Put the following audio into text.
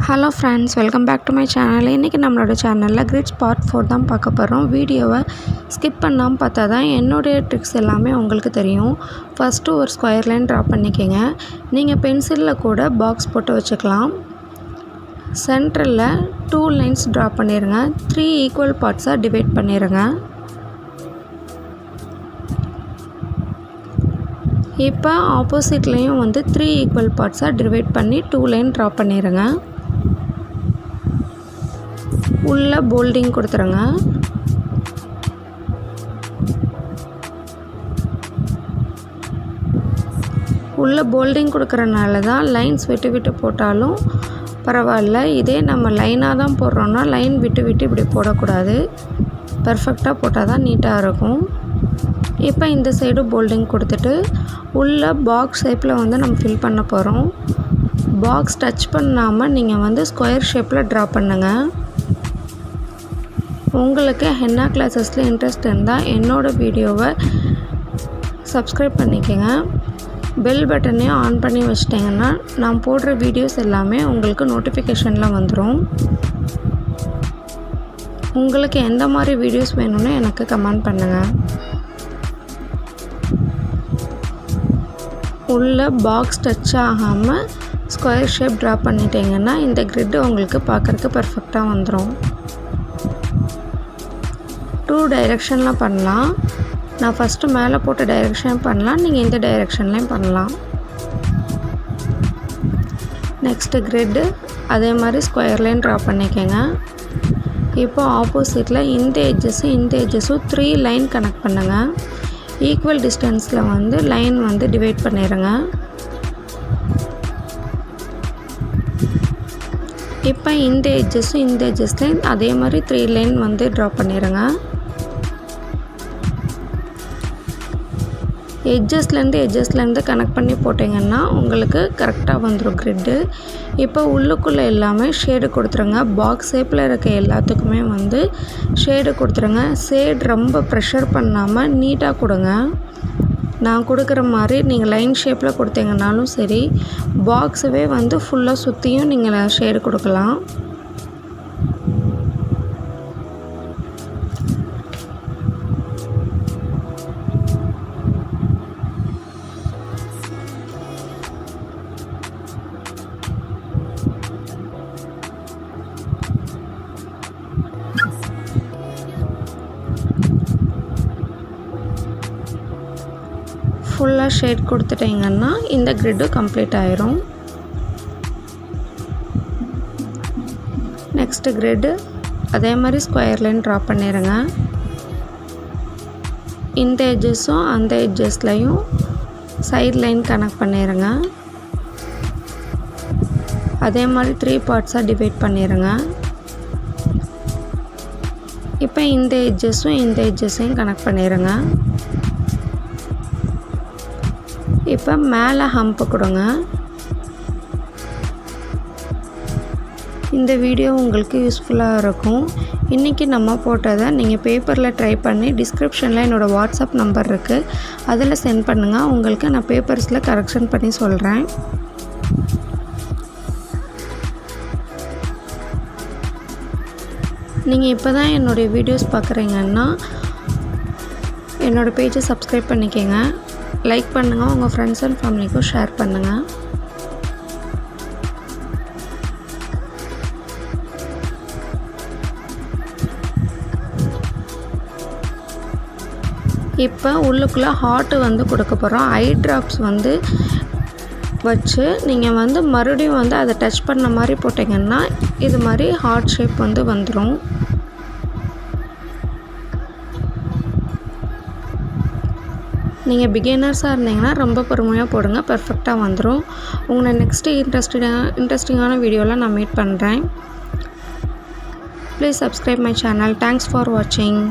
Hello friends, welcome back to my channel. இன்றைக்கி நம்மளோட சேனலில் கிரிட்ஸ் பார்ட் 4 தான் பார்க்க போகிறோம். வீடியோவை ஸ்கிப் பண்ணாமல் பார்த்தா தான் என்னுடைய ட்ரிக்ஸ் எல்லாமே உங்களுக்கு தெரியும். ஃபஸ்ட்டு ஒரு ஸ்கொயர் லைன் ட்ரா பண்ணிக்கோங்க. நீங்கள் பென்சிலில் கூட பாக்ஸ் போட்டு வச்சுக்கலாம். சென்டரில் 2 லைன்ஸ் ட்ரா பண்ணிடுங்க. 3 ஈக்குவல் பார்ட்ஸாக டிவைட் பண்ணிடுங்க. இப்போ ஆப்போசிட்லேயும் 3 ஈக்குவல் பார்ட்ஸாக டிவைட் பண்ணி 2 லைன் ட்ரா பண்ணிடுங்க. உள்ள போல்டிங் கொடுத்துருங்க. உள்ள போல்டிங் கொடுக்குறனால தான் லைன்ஸ் விட்டு விட்டு போட்டாலும் பரவாயில்ல. இதே நம்ம லைனாக தான் போடுறோன்னா லைன் விட்டு விட்டு இப்படி போடக்கூடாது. பர்ஃபெக்டாக போட்டால் தான் நீட்டாக இருக்கும். இப்போ இந்த சைடு போல்டிங் கொடுத்துட்டு உள்ள பாக்ஸ் ஷேப்பில் நம்ம ஃபில் பண்ண போகிறோம். பாக்ஸ் டச் பண்ணாமல் நீங்கள் ஸ்கொயர் ஷேப்பில் ட்ரா பண்ணுங்கள். உங்களுக்கு ஹென்னா கிளாஸஸில் இன்ட்ரெஸ்ட் இருந்தால் என்னோடய வீடியோவை சப்ஸ்கிரைப் பண்ணிக்கோங்க. பெல் பட்டனையும் ஆன் பண்ணி வச்சிட்டிங்கன்னா நான் போடுற வீடியோஸ் எல்லாமே உங்களுக்கு நோட்டிஃபிகேஷனில் வந்துடும். உங்களுக்கு எந்த மாதிரி வீடியோஸ் வேணும்னு எனக்கு கமெண்ட் பண்ணுங்கள். உள்ள பாக்ஸ் டச் ஆகாமல் ஸ்கொயர் ஷேப் ட்ரா பண்ணிட்டீங்கன்னா இந்த கிரிட்டு உங்களுக்கு பார்க்குறதுக்கு பர்ஃபெக்டாக வந்துடும். 2 டைரெக்ஷனில் பண்ணலாம். நான் ஃபஸ்ட்டு மேலே போட்ட டைரெக்ஷன் பண்ணலாம், நீங்கள் இந்த டைரெக்ஷன்லேயும் பண்ணலாம். நெக்ஸ்ட்டு கிரிட்டு அதே மாதிரி ஸ்கொயர் லைன் ட்ரா பண்ணிக்கோங்க. இப்போ ஆப்போசிட்டில் இந்த எட்ஜஸும் 3 லைன் கனெக்ட் பண்ணுங்கள். ஈக்குவல் டிஸ்டன்ஸில் லைன் டிவைட் பண்ணிடுங்க. இப்போ இந்த எட்ஜஸ்லேயும் அதே மாதிரி 3 லைன் ட்ரா பண்ணிடுங்க. எட்ஜஸ்லேருந்து கனெக்ட் பண்ணி போட்டிங்கன்னா உங்களுக்கு கரெக்டாக வந்துடும் கிரிட்டு. இப்போ உள்ளுக்குள்ளே எல்லாமே ஷேடு கொடுத்துருங்க. பாக்ஸ் ஷேப்பில் இருக்க எல்லாத்துக்குமே ஷேடு கொடுத்துருங்க. ஷேடு ரொம்ப ப்ரெஷர் பண்ணாமல் நீட்டாக கொடுங்க. நான் கொடுக்குற மாதிரி நீங்கள் லைன் ஷேப்பில் கொடுத்தீங்கன்னாலும் சரி, பாக்ஸவே ஃபுல்லாக சுற்றியும் நீங்கள் ஷேடு கொடுக்கலாம். ஃபுல்லாக ஷேட் கொடுத்துட்டிங்கன்னா இந்த கிரிட்டு கம்ப்ளீட் ஆயிரும். நெக்ஸ்ட்டு கிரிட்டு அதே மாதிரி ஸ்கொயர் லைன் ட்ரா பண்ணிடுங்க. இந்த எட்ஜஸும் அந்த எட்ஜஸ்லையும் சைட் லைன் கனெக்ட் பண்ணிடுங்க. அதே மாதிரி 3 பார்ட்ஸாக டிவைட் பண்ணிடுங்க. இப்போ இந்த எட்ஜஸையும் கனெக்ட் பண்ணிடுங்க. இப்போ மேலே ஹம்ப் கொடுங்க. இந்த வீடியோ உங்களுக்கு யூஸ்ஃபுல்லாக இருக்கும். இன்றைக்கி நம்ம போட்டதை நீங்கள் பேப்பரில் ட்ரை பண்ணி டிஸ்கிரிப்ஷனில் என்னோடய வாட்ஸ்அப் நம்பர் இருக்குது, அதில் சென்ட் பண்ணுங்கள். உங்களுக்கு நான் பேப்பர்ஸில் கரெக்ஷன் பண்ணி சொல்கிறேன். நீங்கள் இப்போ தான் என்னுடைய வீடியோஸ் பார்க்குறீங்கன்னா என்னோடய பேஜை சப்ஸ்கிரைப் பண்ணிக்கோங்க. லைக் பண்ணுங்கள். உங்கள் ஃப்ரெண்ட்ஸ் அண்ட் ஃபேமிலிக்கும் ஷேர் பண்ணுங்கள். இப்போ உள்ளுக்குள்ளே ஹார்ட்டு கொடுக்க போகிறோம். ஐ ட்ராப்ஸ் வச்சு நீங்கள் மறுபடியும் அதை டச் பண்ண மாதிரி போட்டிங்கன்னா இது மாதிரி ஹார்ட் ஷேப் வந்துடும். நீங்கள் பிகினர்ஸாக இருந்தீங்கன்னா ரொம்ப பொறுமையாக போடுங்க, பர்ஃபெக்டாக வந்துடும். உங்களை நெக்ஸ்ட்டு இன்ட்ரெஸ்டிங்கான வீடியோவில் நான் மீட் பண்ணுறேன். Please subscribe my channel. Thanks for வாட்சிங்.